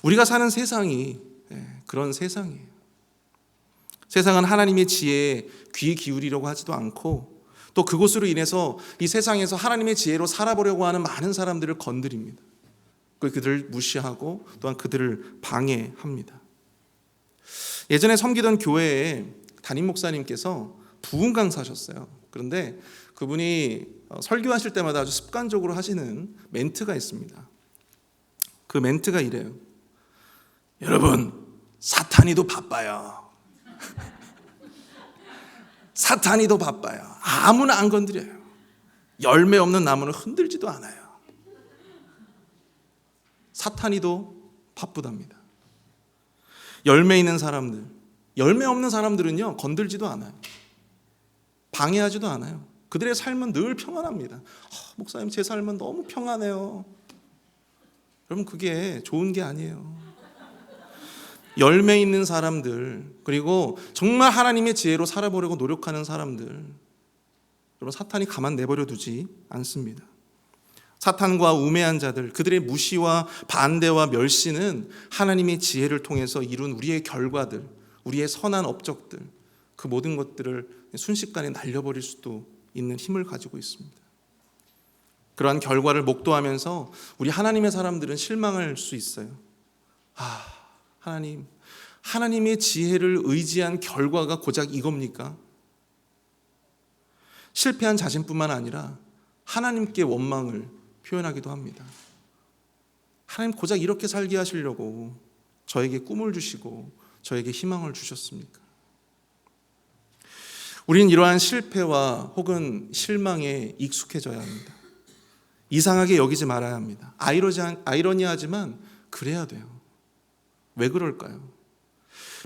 우리가 사는 세상이 그런 세상이에요. 세상은 하나님의 지혜에 귀 기울이려고 하지도 않고 또 그것으로 인해서 이 세상에서 하나님의 지혜로 살아보려고 하는 많은 사람들을 건드립니다. 그들을 무시하고 또한 그들을 방해합니다. 예전에 섬기던 교회에 담임 목사님께서 부흥 강사셨어요. 그런데 그분이 설교하실 때마다 아주 습관적으로 하시는 멘트가 있습니다. 그 멘트가 이래요. 여러분, 사탄이도 바빠요. 사탄이도 바빠요. 아무나 안 건드려요. 열매 없는 나무는 흔들지도 않아요. 사탄이도 바쁘답니다. 열매 있는 사람들, 열매 없는 사람들은요 건들지도 않아요. 방해하지도 않아요. 그들의 삶은 늘 평안합니다. 목사님 제 삶은 너무 평안해요. 여러분 그게 좋은 게 아니에요. 열매 있는 사람들 그리고 정말 하나님의 지혜로 살아보려고 노력하는 사람들 여러분 사탄이 가만 내버려 두지 않습니다. 사탄과 우매한 자들 그들의 무시와 반대와 멸시는 하나님의 지혜를 통해서 이룬 우리의 결과들 우리의 선한 업적들 그 모든 것들을 순식간에 날려버릴 수도 있는 힘을 가지고 있습니다. 그러한 결과를 목도하면서 우리 하나님의 사람들은 실망할 수 있어요. 하나님의 지혜를 의지한 결과가 고작 이겁니까? 실패한 자신뿐만 아니라 하나님께 원망을 표현하기도 합니다. 하나님 고작 이렇게 살게 하시려고 저에게 꿈을 주시고 저에게 희망을 주셨습니까? 우리는 이러한 실패와 혹은 실망에 익숙해져야 합니다. 이상하게 여기지 말아야 합니다. 아이러니하지만 그래야 돼요. 왜 그럴까요?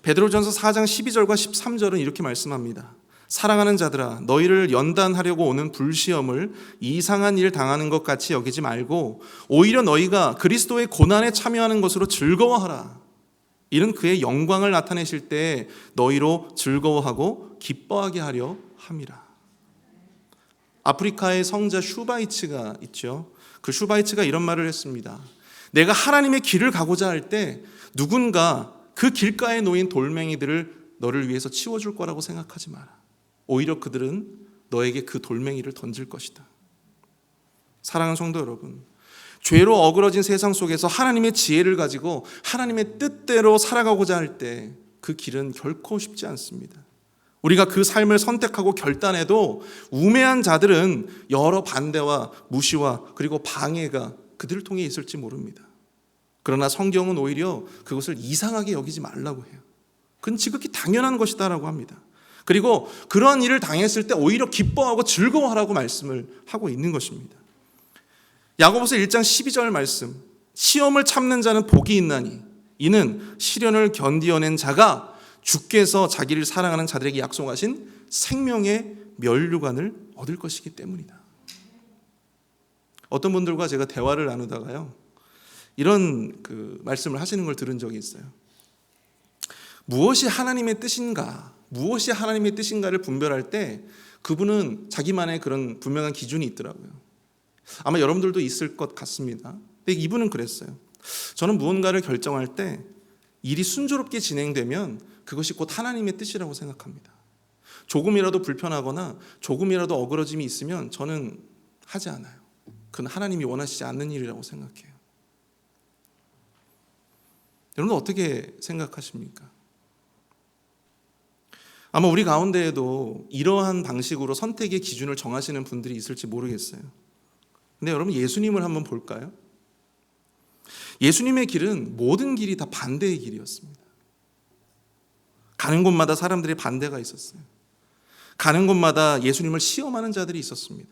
베드로전서 4장 12절과 13절은 이렇게 말씀합니다. 사랑하는 자들아 너희를 연단하려고 오는 불시험을 이상한 일 당하는 것 같이 여기지 말고 오히려 너희가 그리스도의 고난에 참여하는 것으로 즐거워하라. 이는 그의 영광을 나타내실 때 너희로 즐거워하고 기뻐하게 하려 함이라. 아프리카의 성자 슈바이츠가 있죠. 그 슈바이츠가 이런 말을 했습니다. 내가 하나님의 길을 가고자 할 때 누군가 그 길가에 놓인 돌멩이들을 너를 위해서 치워줄 거라고 생각하지 마라. 오히려 그들은 너에게 그 돌멩이를 던질 것이다. 사랑하는 성도 여러분, 죄로 어그러진 세상 속에서 하나님의 지혜를 가지고 하나님의 뜻대로 살아가고자 할 때 그 길은 결코 쉽지 않습니다. 우리가 그 삶을 선택하고 결단해도 우매한 자들은 여러 반대와 무시와 그리고 방해가 그들을 통해 있을지 모릅니다. 그러나 성경은 오히려 그것을 이상하게 여기지 말라고 해요. 그건 지극히 당연한 것이다라고 합니다. 그리고 그러한 일을 당했을 때 오히려 기뻐하고 즐거워하라고 말씀을 하고 있는 것입니다. 야고보서 1장 12절 말씀, 시험을 참는 자는 복이 있나니 이는 시련을 견디어낸 자가 주께서 자기를 사랑하는 자들에게 약속하신 생명의 면류관을 얻을 것이기 때문이다. 어떤 분들과 제가 대화를 나누다가요 이런 말씀을 하시는 걸 들은 적이 있어요. 무엇이 하나님의 뜻인가를 분별할 때 그분은 자기만의 그런 분명한 기준이 있더라고요. 아마 여러분들도 있을 것 같습니다. 근데 이분은 그랬어요. 저는 무언가를 결정할 때 일이 순조롭게 진행되면 그것이 곧 하나님의 뜻이라고 생각합니다. 조금이라도 불편하거나 조금이라도 어그러짐이 있으면 저는 하지 않아요. 그건 하나님이 원하시지 않는 일이라고 생각해요. 여러분 어떻게 생각하십니까? 아마 우리 가운데에도 이러한 방식으로 선택의 기준을 정하시는 분들이 있을지 모르겠어요. 근데 여러분, 예수님을 한번 볼까요? 예수님의 길은 모든 길이 다 반대의 길이었습니다. 가는 곳마다 사람들의 반대가 있었어요. 가는 곳마다 예수님을 시험하는 자들이 있었습니다.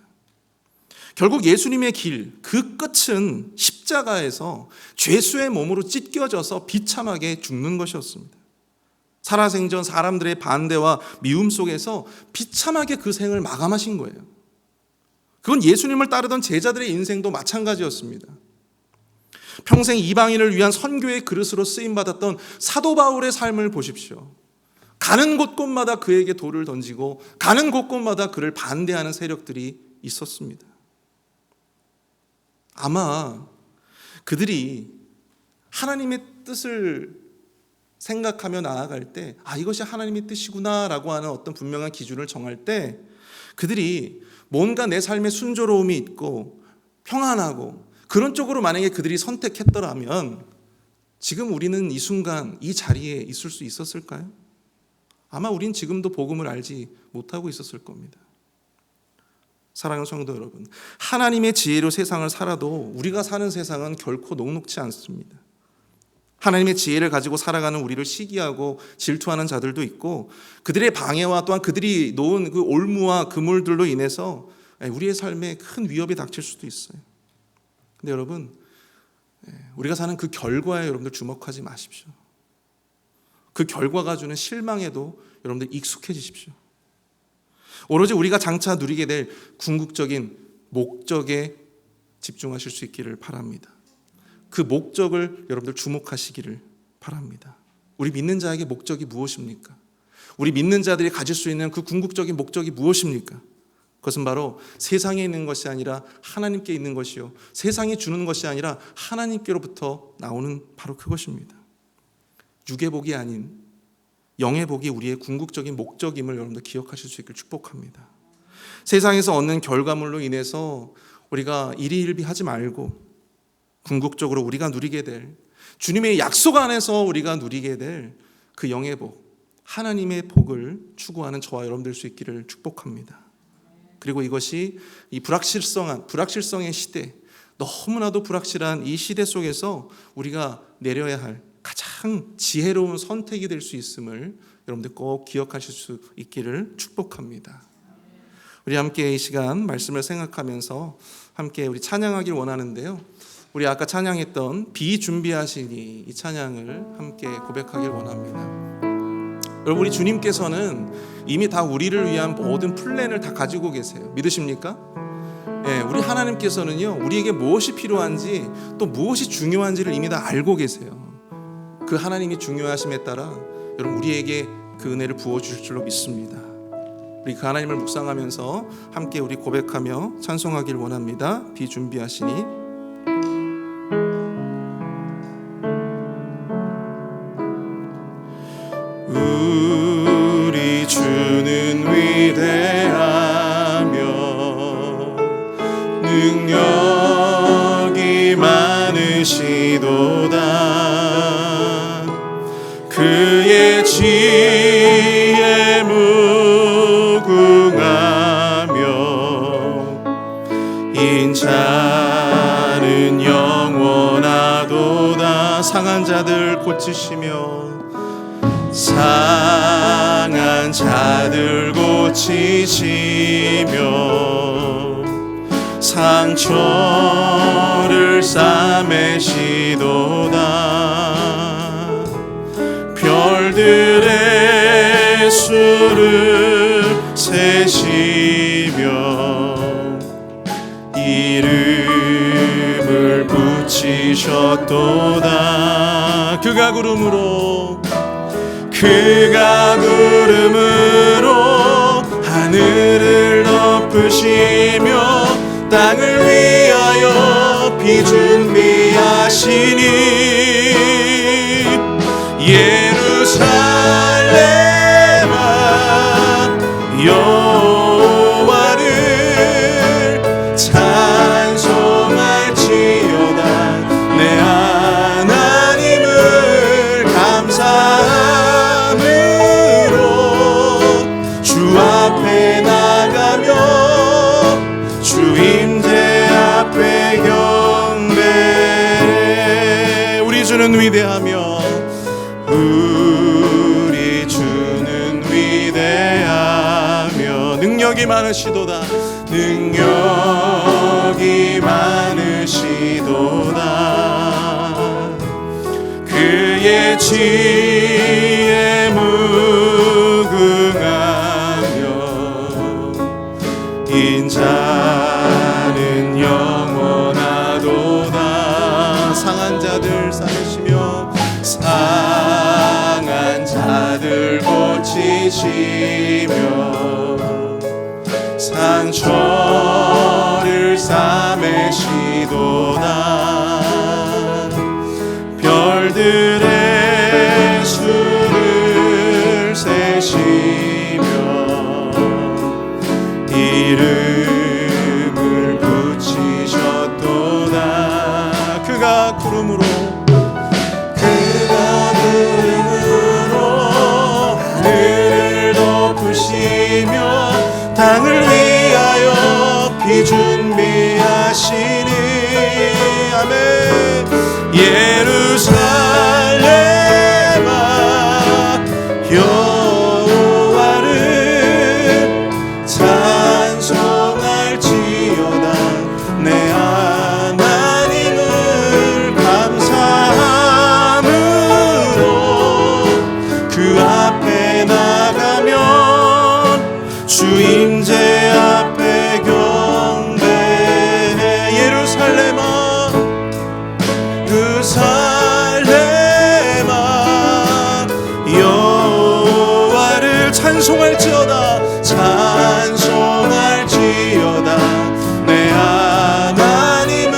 결국 예수님의 길, 그 끝은 십자가에서 죄수의 몸으로 찢겨져서 비참하게 죽는 것이었습니다. 살아생전 사람들의 반대와 미움 속에서 비참하게 그 생을 마감하신 거예요. 그건 예수님을 따르던 제자들의 인생도 마찬가지였습니다. 평생 이방인을 위한 선교의 그릇으로 쓰임받았던 사도 바울의 삶을 보십시오. 가는 곳곳마다 그에게 돌을 던지고 가는 곳곳마다 그를 반대하는 세력들이 있었습니다. 아마 그들이 하나님의 뜻을 생각하며 나아갈 때, 이것이 하나님의 뜻이구나 라고 하는 어떤 분명한 기준을 정할 때, 그들이 뭔가 내 삶에 순조로움이 있고 평안하고 그런 쪽으로 만약에 그들이 선택했더라면 지금 우리는 이 순간 이 자리에 있을 수 있었을까요? 아마 우린 지금도 복음을 알지 못하고 있었을 겁니다. 사랑하는 성도 여러분, 하나님의 지혜로 세상을 살아도 우리가 사는 세상은 결코 녹록지 않습니다. 하나님의 지혜를 가지고 살아가는 우리를 시기하고 질투하는 자들도 있고, 그들의 방해와 또한 그들이 놓은 그 올무와 그물들로 인해서 우리의 삶에 큰 위협이 닥칠 수도 있어요. 근데 여러분, 우리가 사는 그 결과에 여러분들 주목하지 마십시오. 그 결과가 주는 실망에도 여러분들 익숙해지십시오. 오로지 우리가 장차 누리게 될 궁극적인 목적에 집중하실 수 있기를 바랍니다. 그 목적을 여러분들 주목하시기를 바랍니다. 우리 믿는 자에게 목적이 무엇입니까? 우리 믿는 자들이 가질 수 있는 그 궁극적인 목적이 무엇입니까? 그것은 바로 세상에 있는 것이 아니라 하나님께 있는 것이요, 세상이 주는 것이 아니라 하나님께로부터 나오는 바로 그것입니다. 육의 복이 아닌 영의 복이 우리의 궁극적인 목적임을 여러분들 기억하실 수 있길 축복합니다. 세상에서 얻는 결과물로 인해서 우리가 일희일비하지 말고 궁극적으로 우리가 누리게 될, 주님의 약속 안에서 우리가 누리게 될 그 영의 복, 하나님의 복을 추구하는 저와 여러분 될 수 있기를 축복합니다. 그리고 이것이 이 불확실성의 시대, 너무나도 불확실한 이 시대 속에서 우리가 내려야 할 가장 지혜로운 선택이 될 수 있음을 여러분들 꼭 기억하실 수 있기를 축복합니다. 우리 함께 이 시간 말씀을 생각하면서 함께 우리 찬양하길 원하는데요, 우리 아까 찬양했던 비준비하시니 이 찬양을 함께 고백하길 원합니다. 여러분, 우리 주님께서는 이미 다 우리를 위한 모든 플랜을 다 가지고 계세요. 믿으십니까? 우리 하나님께서는요, 우리에게 무엇이 필요한지 또 무엇이 중요한지를 이미 다 알고 계세요. 그 하나님이 중요하심에 따라 여러분 우리에게 그 은혜를 부어주실 줄로 믿습니다. 우리 그 하나님을 묵상하면서 함께 우리 고백하며 찬송하길 원합니다. 비준비하시니. 우리 주는 위대하며 능력이 많으시도다. 그의 지혜 무궁하며 인자는 영원하도다. 상한 자들 고치시며 상한 자들 고치시며 상처를 싸매시도다. 별들의 수를 세시며 이름을 붙이셨도다. 그가 구름으로 하늘을 덮으시며 땅을 위하여 비준비하시니 예루살렘아 여호와를 찬송할지어다. 내 하나님을 감사함으로 앞에 나가며 주 임재 앞에 경배해. 우리 주는 위대하며 우리 주는 위대하며 능력이 많으시도다. 능력이 많으시도다. 그의 지혜 무궁하며 인자는 영원하도다. 상한 자들 살리시며 상한 자들 고치시며 상처를 싸매시도다. 별들의 수를 세시며 이름을 붙이셨도다. 그가 구름으로 하늘을 덮으시며 땅을 위하여 비 준비하시니 아멘. 예루살렘아 여호와를 찬송할지어다. 내 하나님을 감사함으로 그 앞에 나가면 주 임재 앞에 경배해. 예루살렘아 살렘아 여호와를 찬송할지어다. 찬송할지어다. 내 하나님을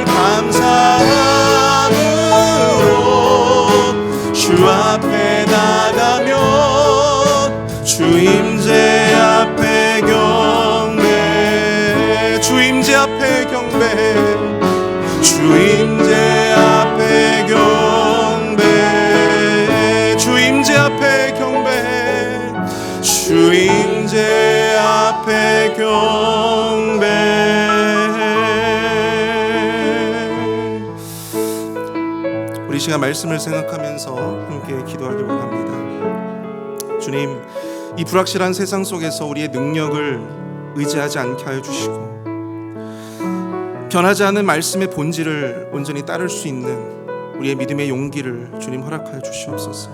감사함으로 주 앞에 나가면 주 임재 앞에 경배. 주 임재 앞에 경배. 주 임재 앞에 경배. 주 임재 앞에 경배. 주 임재 앞에 경배. 우리 시간 말씀을 생각하면서 함께 기도하길 원합니다. 주님, 이 불확실한 세상 속에서 우리의 능력을 의지하지 않게 하여 주시고 변하지 않는 말씀의 본질을 온전히 따를 수 있는 우리의 믿음의 용기를 주님 허락하여 주시옵소서.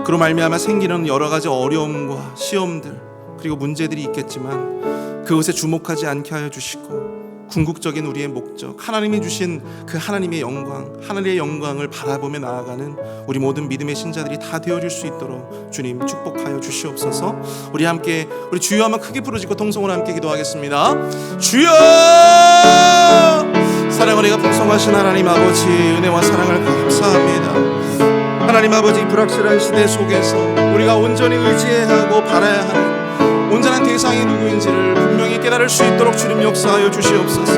그로 말미암아 생기는 여러 가지 어려움과 시험들 그리고 문제들이 있겠지만 그것에 주목하지 않게 하여 주시고 궁극적인 우리의 목적, 하나님이 주신 그 하나님의 영광, 하늘의 영광을 바라보며 나아가는 우리 모든 믿음의 신자들이 다 되어질 수 있도록 주님 축복하여 주시옵소서. 우리 함께 우리 주여 한번 크게 부르짖고 통성으로 함께 기도하겠습니다. 주여! 사랑을 풍성하신 하나님 아버지, 은혜와 사랑을 감사합니다. 하나님 아버지, 불확실한 시대 속에서 우리가 온전히 의지해야 하고 바라야 하는 온전한 대상이 누구인지를 분명히 깨달을 수 있도록 주님 역사하여 주시옵소서.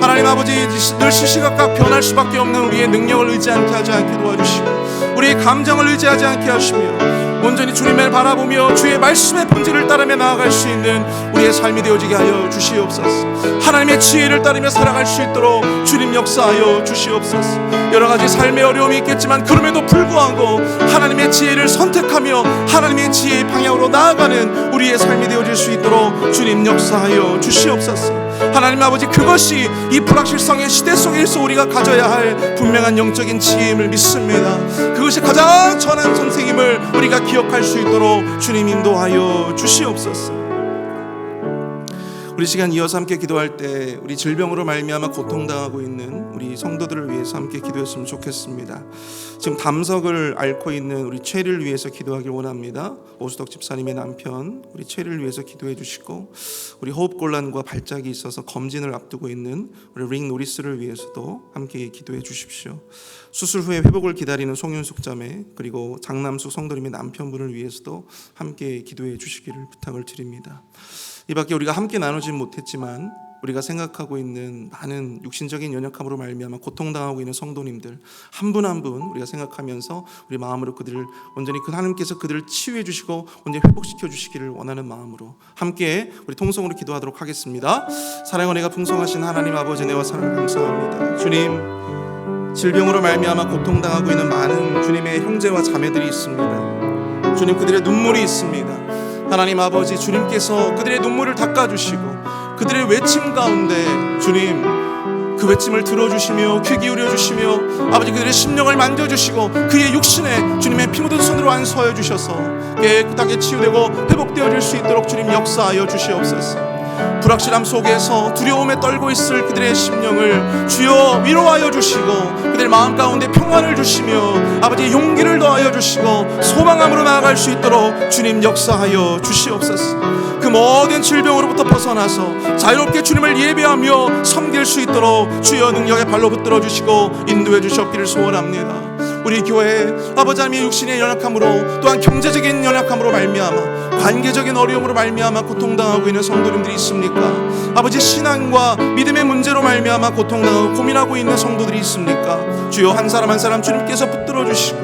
하나님 아버지, 늘 시시각각 변할 수밖에 없는 우리의 능력을 의지하지 않게 도와주시고 우리의 감정을 의지하지 않게 하시며 온전히 주님을 바라보며 주의 말씀의 본질을 따르며 나아갈 수 있는 우리의 삶이 되어지게 하여 주시옵소서. 하나님의 지혜를 따르며 살아갈 수 있도록 주님 역사하여 주시옵소서. 여러 가지 삶의 어려움이 있겠지만 그럼에도 불구하고 하나님의 지혜를 선택하며 하나님의 지혜의 방향으로 나아가는 우리의 삶이 되어질 수 있도록 주님 역사하여 주시옵소서. 하나님 아버지, 그것이 이 불확실성의 시대 속에서 우리가 가져야 할 분명한 영적인 지혜임을 믿습니다. 그것이 가장 전한 선생님을 우리가 기억할 수 있도록 주님 인도하여 주시옵소서. 우리 시간 이어서 함께 기도할 때 우리 질병으로 말미암아 고통당하고 있는 우리 성도들을 위해서 함께 기도했으면 좋겠습니다. 지금 담석을 앓고 있는 우리 최를 위해서 기도하길 원합니다. 오수덕 집사님의 남편 우리 최를 위해서 기도해 주시고, 우리 호흡곤란과 발작이 있어서 검진을 앞두고 있는 우리 링 노리스를 위해서도 함께 기도해 주십시오. 수술 후에 회복을 기다리는 송윤숙 자매, 그리고 장남숙 성도님의 남편분을 위해서도 함께 기도해 주시기를 부탁을 드립니다. 이 밖에 우리가 함께 나누진 못했지만 우리가 생각하고 있는 많은 육신적인 연약함으로 말미암아 고통당하고 있는 성도님들 한 분 한 분 우리가 생각하면서 우리 마음으로 그들을 온전히 그 하나님께서 그들을 치유해 주시고 온전히 회복시켜 주시기를 원하는 마음으로 함께 우리 통성으로 기도하도록 하겠습니다. 사랑과 은혜가 풍성하신 하나님 아버지, 은혜와 사랑 감사합니다. 주님, 질병으로 말미암아 고통당하고 있는 많은 주님의 형제와 자매들이 있습니다. 주님, 그들의 눈물이 있습니다. 하나님 아버지, 주님께서 그들의 눈물을 닦아주시고 그들의 외침 가운데 주님 그 외침을 들어주시며 귀 기울여주시며 아버지 그들의 심령을 만져주시고 그의 육신에 주님의 피 묻은 손으로 안수하여 주셔서 깨끗하게 치유되고 회복되어질 수 있도록 주님 역사하여 주시옵소서. 불확실함 속에서 두려움에 떨고 있을 그들의 심령을 주여 위로하여 주시고 그들의 마음 가운데 평안을 주시며 아버지 용기를 더하여 주시고 소망함으로 나아갈 수 있도록 주님 역사하여 주시옵소서. 그 모든 질병으로부터 벗어나서 자유롭게 주님을 예배하며 섬길 수 있도록 주여 능력의 발로 붙들어 주시고 인도해 주시옵기를 소원합니다. 우리 교회 아버지 하나님의 육신의 연약함으로 또한 경제적인 연약함으로 말미암아 관계적인 어려움으로 말미암아 고통당하고 있는 성도님들이 있습니까? 아버지 신앙과 믿음의 문제로 말미암아 고통당하고 고민하고 있는 성도들이 있습니까? 주여 한 사람 한 사람 주님께서 붙들어 주시고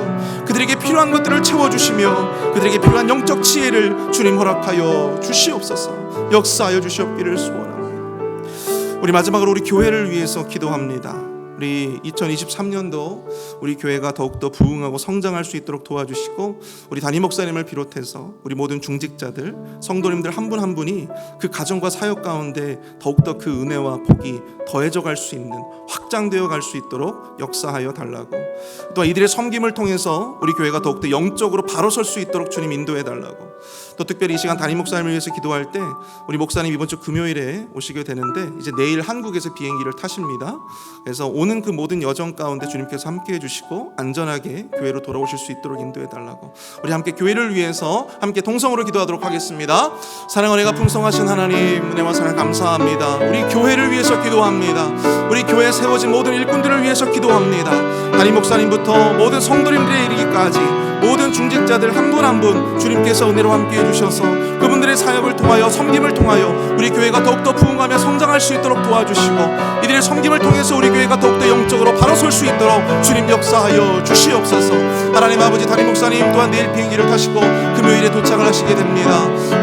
그들에게 필요한 것들을 채워주시며 그들에게 필요한 영적 지혜를 주님 허락하여 주시옵소서. 역사하여 주시옵기를 소원합니다. 우리 마지막으로 우리 교회를 위해서 기도합니다. 우리 2023년도 우리 교회가 더욱더 부흥하고 성장할 수 있도록 도와주시고 우리 담임 목사님을 비롯해서 우리 모든 중직자들 성도님들 한 분 한 분이 그 가정과 사역 가운데 더욱더 그 은혜와 복이 더해져 갈 수 있는 확장되어 갈 수 있도록 역사하여 달라고, 또 이들의 섬김을 통해서 우리 교회가 더욱더 영적으로 바로 설 수 있도록 주님 인도해 달라고, 또 특별히 이 시간 담임 목사님을 위해서 기도할 때 우리 목사님 이번 주 금요일에 오시게 되는데 이제 내일 한국에서 비행기를 타십니다. 그래서 오는 그 모든 여정 가운데 주님께서 함께 해주시고 안전하게 교회로 돌아오실 수 있도록 인도해 달라고, 우리 함께 교회를 위해서 함께 동성으로 기도하도록 하겠습니다. 사랑 은혜가 풍성하신 하나님, 은혜와 사랑 감사합니다. 우리 교회를 위해서 기도합니다. 우리 교회에 세워진 모든 일꾼들을 위해서 기도합니다. 담임 목사님부터 모든 성도님들에 이르기까지 모든 중직자들 한 분 한 분 주님께서 은혜로 함께 해주셔서 그분들의 사역을 통하여 섬김을 통하여 우리 교회가 더욱더 부흥하며 성장할 수 있도록 도와주시고 이들의 섬김을 통해서 우리 교회가 더욱더 영적으로 바로 설 수 있도록 주님 역사하여 주시옵소서. 하나님 아버지, 담임 목사님 또한 내일 비행기를 타시고 금요일에 도착을 하시게 됩니다.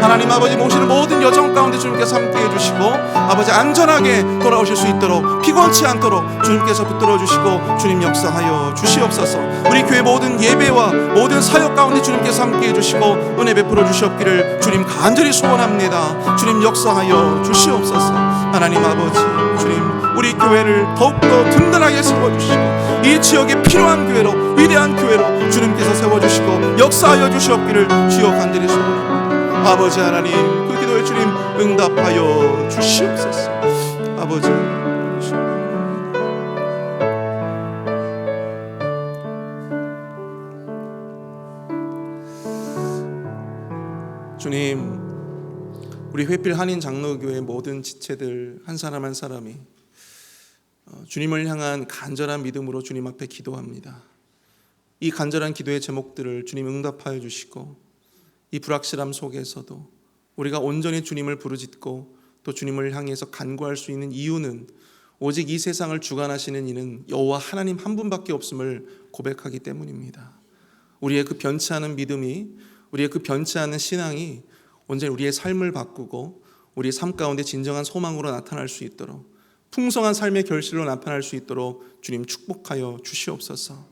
하나님 아버지, 모시는 모든 여정 가운데 주님께서 함께 해주시고 아버지 안전하게 돌아오실 수 있도록 피곤치 않도록 주님께서 붙들어 주시고 주님 역사하여 주시옵소서. 우리 교회 모든 예배와 모든 사역 가운데 주님께서 함께 해주시고 은혜 베풀어 주시옵기를 주님 간절히 소원합니다. 주님 역사하여 주시옵소서. 하나님 아버지, 주님 우리 교회를 더욱더 든든하게 세워주시고 이 지역에 필요한 교회로, 위대한 교회로 주님께서 세워주시고 역사하여 주시옵기를 주여 간절히 소원합니다. 아버지 하나님, 그 기도에 주님 응답하여 주시옵소서. 아버지 주님, 우리 회필 한인 장로교회 모든 지체들 한 사람 한 사람이 주님을 향한 간절한 믿음으로 주님 앞에 기도합니다. 이 간절한 기도의 제목들을 주님 응답하여 주시고 이 불확실함 속에서도 우리가 온전히 주님을 부르짖고 또 주님을 향해서 간구할 수 있는 이유는 오직 이 세상을 주관하시는 이는 여호와 하나님 한 분밖에 없음을 고백하기 때문입니다. 우리의 그 변치 않은 믿음이, 우리의 그 변치 않은 신앙이 온전히 우리의 삶을 바꾸고 우리의 삶 가운데 진정한 소망으로 나타날 수 있도록, 풍성한 삶의 결실로 나타날 수 있도록 주님 축복하여 주시옵소서.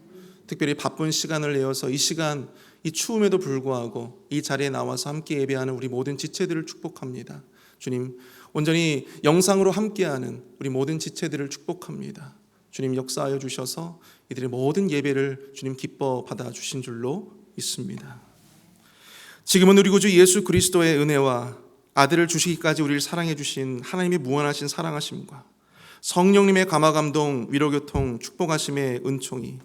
특별히 바쁜 시간을 내어서 이 시간, 이 추움에도 불구하고 이 자리에 나와서 함께 예배하는 우리 모든 지체들을 축복합니다. 주님, 온전히 영상으로 함께하는 우리 모든 지체들을 축복합니다. 주님 역사하여 주셔서 이들의 모든 예배를 주님 기뻐 받아주신 줄로 믿습니다. 지금은 우리 구주 예수 그리스도의 은혜와 아들을 주시기까지 우리를 사랑해 주신 하나님의 무한하신 사랑하심과 성령님의 감화감동, 위로교통, 축복하심의 은총이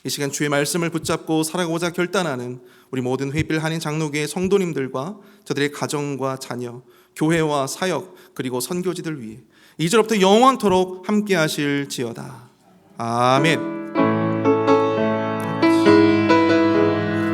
이 시간 주의 말씀을 붙잡고 살아가고자 결단하는 우리 모든 회필 한인 장로교회 성도님들과 저들의 가정과 자녀, 교회와 사역, 그리고 선교지들 위해 이제로부터 영원토록 함께 하실지어다. 아멘.